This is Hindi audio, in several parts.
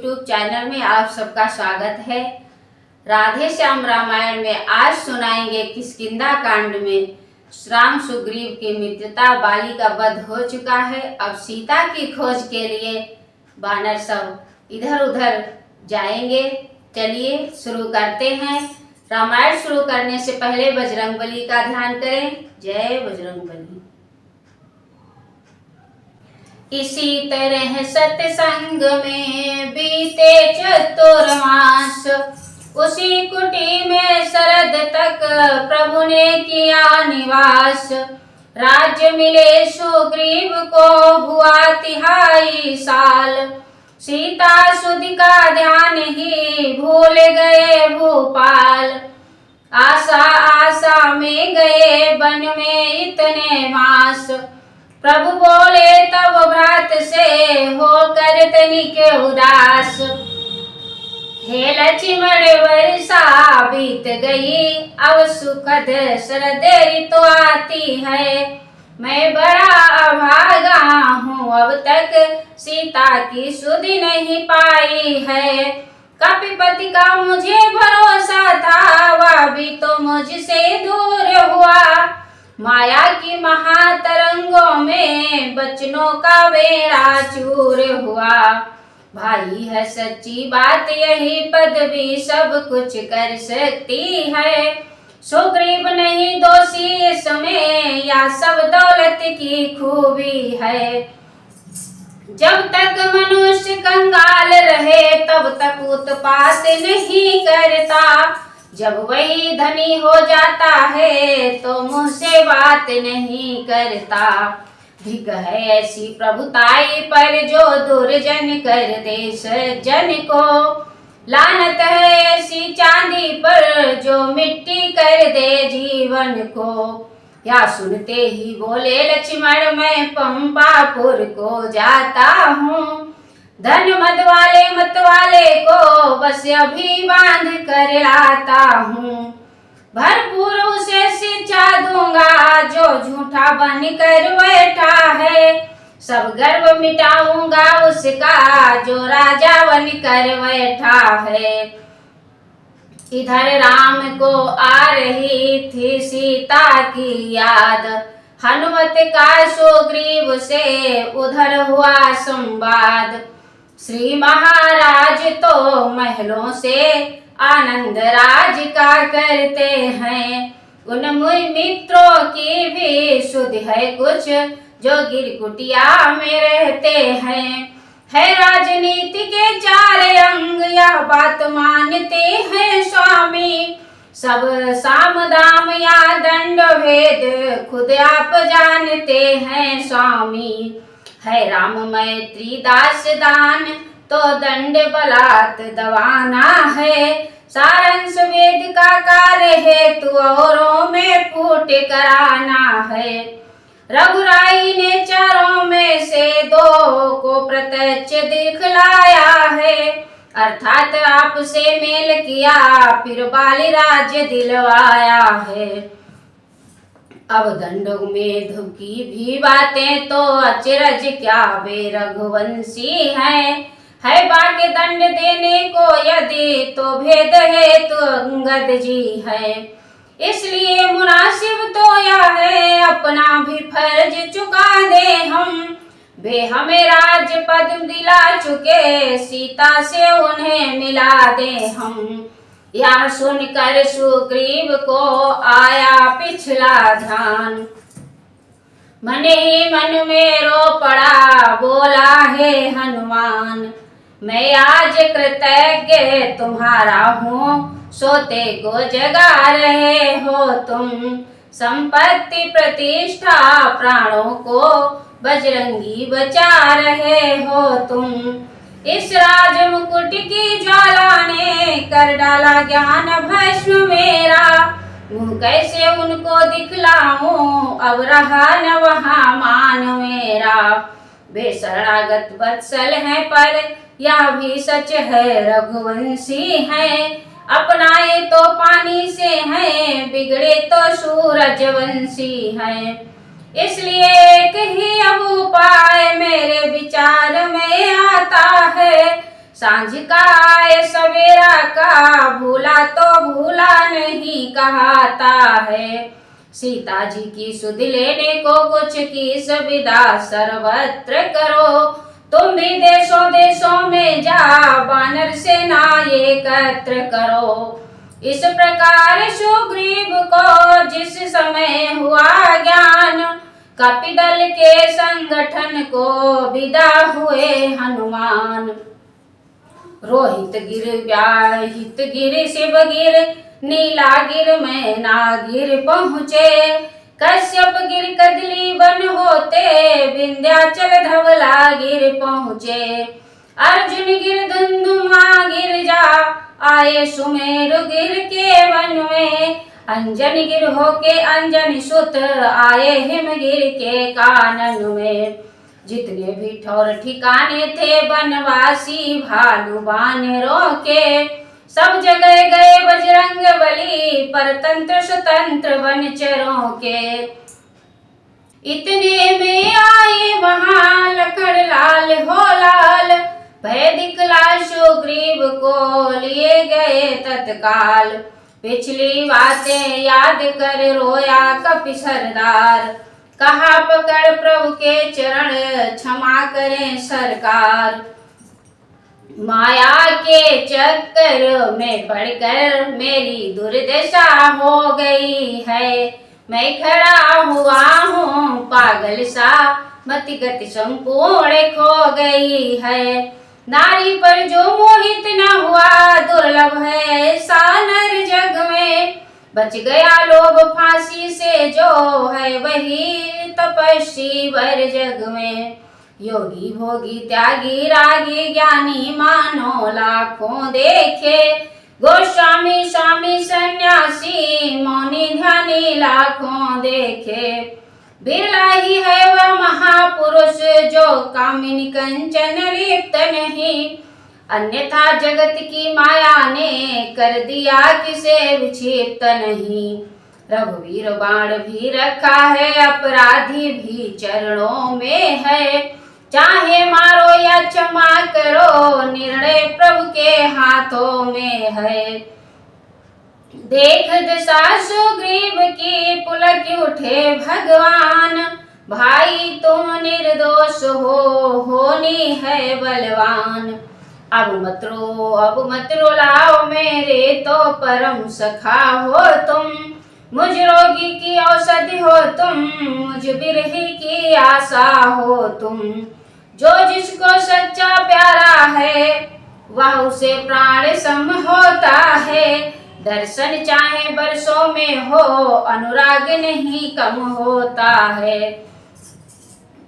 YouTube चैनल में आप सबका स्वागत है। राधे श्याम रामायण में आज सुनाएंगे किष्किंधा कांड में राम सुग्रीव की मित्रता बाली का वध हो चुका है। अब सीता की खोज के लिए वानर सब इधर उधर जाएंगे। चलिए शुरू करते हैं। रामायण शुरू करने से पहले बजरंगबली का ध्यान करें। जय बजरंगबली। इसी तरह सत्संग में बीते चतुर्मास, उसी कुटी में शरद तक प्रभु ने किया निवास। राज्य मिले सुग्रीव को हुआ 3 साल, सीता सुध का ध्यान ही भूल गए भूपाल। आशा आशा में गए वन में इतने मास, प्रभु बोले तब भ्रात से होकर तनिक उदास। हे लक्ष्मण वर्षा बीत गई, अब सुखद शरद ऋतु आती है। मैं बड़ा अभागा हूँ, अब तक सीता की सुध नहीं पाई है। कपिपति का मुझे भरोसा था, वह भी तो मुझसे दूर हुआ। माया की महातरंगों में बचनों का बेड़ा चूर हुआ। भाई है सच्ची बात यही, पदवी सब कुछ कर सकती है। सुग्रीव नहीं दोषी इसमें, या सब दौलत की खूबी है। जब तक मनुष्य कंगाल रहे तब तक उत्पात नहीं करता, जब वही धनी हो जाता है तो मुंह से बात नहीं करता। धिक है ऐसी प्रभुताई पर जो दुर्जन कर दे सज्जन को, लानत है ऐसी चांदी पर जो मिट्टी कर दे जीवन को। या सुनते ही बोले लक्ष्मण, मैं पंपापुर को जाता हूँ। धन मद वाले मत वाले को बस अभी बांध कर लाता हूँ। भरपूर उसे शिक्षा दूंगा जो झूठा बन कर बैठा है। सब गर्व मिटाऊंगा उसका जो राजा बन कर बैठा है। इधर राम को आ रही थी सीता की याद, हनुमत का सुग्रीव से उधर हुआ संवाद। श्री महाराज तो महलों से आनंद राज का करते हैं। उन मित्रों की भी सुध है कुछ जो गिरकुटिया में रहते हैं। है राजनीति के 4 अंग, यह बात मानते हैं स्वामी। सब साम दाम या दंड भेद खुद आप जानते हैं स्वामी। है राम मैत्री दास दान, तो दंड बलात् दबाना है। सारंश वेद का कार्य हेतु औरों में फूट कराना है। रघुराई ने 4 में से 2 को प्रत्यक्ष दिखलाया है। अर्थात आपसे मेल किया फिर बाली राज्य दिलवाया है। अब दंडों में धुकी भी बातें तो अचरज क्या वे रघुवंशी हैं। है बाकी दंड देने को यदि तो भेद है तो अंगद जी है। इसलिए मुनासिब तो यह है अपना भी फर्ज चुका दे हम। वे हमें राज पद दिला चुके, सीता से उन्हें मिला दे हम। यह सुनकर सुग्रीव को आया पिछला ध्यान, मन ही मन में रो पड़ा बोला हे हनुमान। मैं आज कृतज्ञ तुम्हारा हूँ, सोते को जगा रहे हो तुम। संपत्ति प्रतिष्ठा प्राणों को बजरंगी बचा रहे हो तुम। इस राज मुकुट की ज्वाला ने कर डाला ज्ञान भस्म मेरा। मुँह कैसे उनको दिखलाऊं, अब रहा न वहाँ मान मेरा। वे शरणागत वत्सल हैं पर यह भी सच है रघुवंशी हैं। अपनाए तो पानी से हैं, बिगड़े तो सूरजवंशी हैं। इसलिए एक ही अब उपाय मेरे विचार में आता है। सांझ का आए सवेरा का, भूला तो भूला नहीं कहता है। सीता जी की सुध लेने को कुछ की सुविधा सर्वत्र करो, तुम भी देशों देशों में जा वानर सेना एकत्र करो। इस प्रकार सुग्रीव को जिस समय हुआ ज्ञान, कपिदल के संगठन को विदा हुए हनुमान। रोहित गिर व्याहित गिर शिव गिर, नीला गिर मैना गिर पहुँचे, कश्यप गिर कदली वन होते, विंध्याचल धवला गिर पहुँचे। अर्जुन गिर धुंधुमा गिर जा आए, सुमेरु गिर के वन में, अंजन गिर होके अंजन सुत आए, हिमगिर के कानन में। जितने भी ठौर ठिकाने थे वनवासी भालू बानरों के, सब जगह गए बजरंग बली, परतंत्र स्वतंत्र वनचरों के। इतने में आए वहां लखन लाल हो लाल, भय दिखला सुग्रीव को लिए गए तत्काल। पिछली बातें याद कर रोया कपि सरदार, कहा पकड़ प्रभु के चरण क्षमा करें सरकार। माया के चक्कर में पड़कर मेरी दुर्दशा हो गई है, मैं खड़ा हुआ हूँ पागल सा, मति गति संपूर्ण खो गई है। नारी पर जो मोहित न हुआ, दुर्लभ है ऐसा नर जग में। बच गया लोभ फांसी से जो है, वही तपस्वी वर जग में। योगी भोगी त्यागी रागी ज्ञानी मानो लाखों देखे, गोस्वामी स्वामी सन्यासी मौनी ध्यानी लाखों देखे। बिरला ही है वह महापुरुष जो कामिनी कंचन लिप्त नहीं, अन्यथा जगत की माया ने कर दिया किसे विक्षिप्त नहीं। रघुवीर बाण भी रखा है, अपराधी भी चरणों में है, चाहे मारो या क्षमा करो निर्णय प्रभु के हाथों में है। देख दशा सुग्रीव की पुलक उठे भगवान, भाई तुम निर्दोष हो होनी है बलवान। अब मत रुलाओ मेरे तो परम सखा हो तुम, मुझ रोगी की औषधि हो तुम, मुझ बिरही की आशा हो तुम। जो जिसको सच्चा प्यारा है वह उसे प्राण सम होता है, दर्शन चाहे बरसों में हो अनुराग नहीं कम होता है।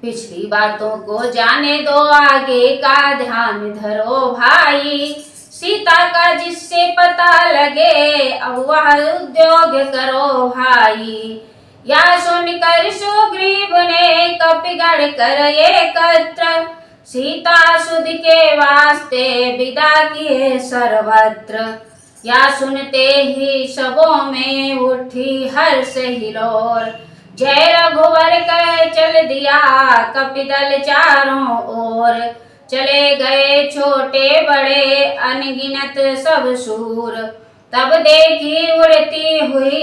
पिछली बातों को जाने दो आगे का ध्यान धरो भाई, सीता का जिससे पता लगे अब वह उद्योग करो भाई। या सुनकर सुग्रीव ने कपिगढ़ कर एकत्र, सीता सुध के वास्ते विदा किए सर्वत्र। या सुनते ही सबों में उठी हर्ष हिलोर, जय रघुवर कह चल दिया कपिदल चारों ओर। चले गए छोटे बड़े अनगिनत सब सूर, तब देखी उड़ती हुई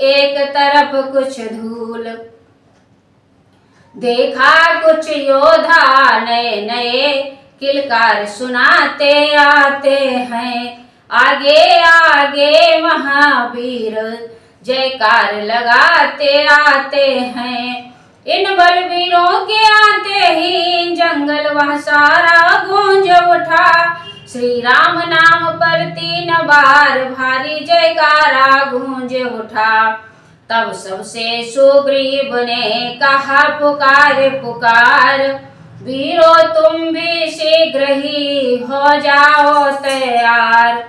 एक तरफ कुछ धूल। देखा कुछ योद्धा नए नए किलकार सुनाते आते हैं, आगे आगे महावीर जयकार लगाते आते हैं। इन बलवीरों के आते ही जंगल वह सारा गूंज उठा, श्री राम नाम पर 3 बार भारी जयकारा गूंज उठा। तब सबसे सुग्रीव ने कहा पुकार पुकार, वीरों तुम भी शीघ्र ही हो जाओ तैयार।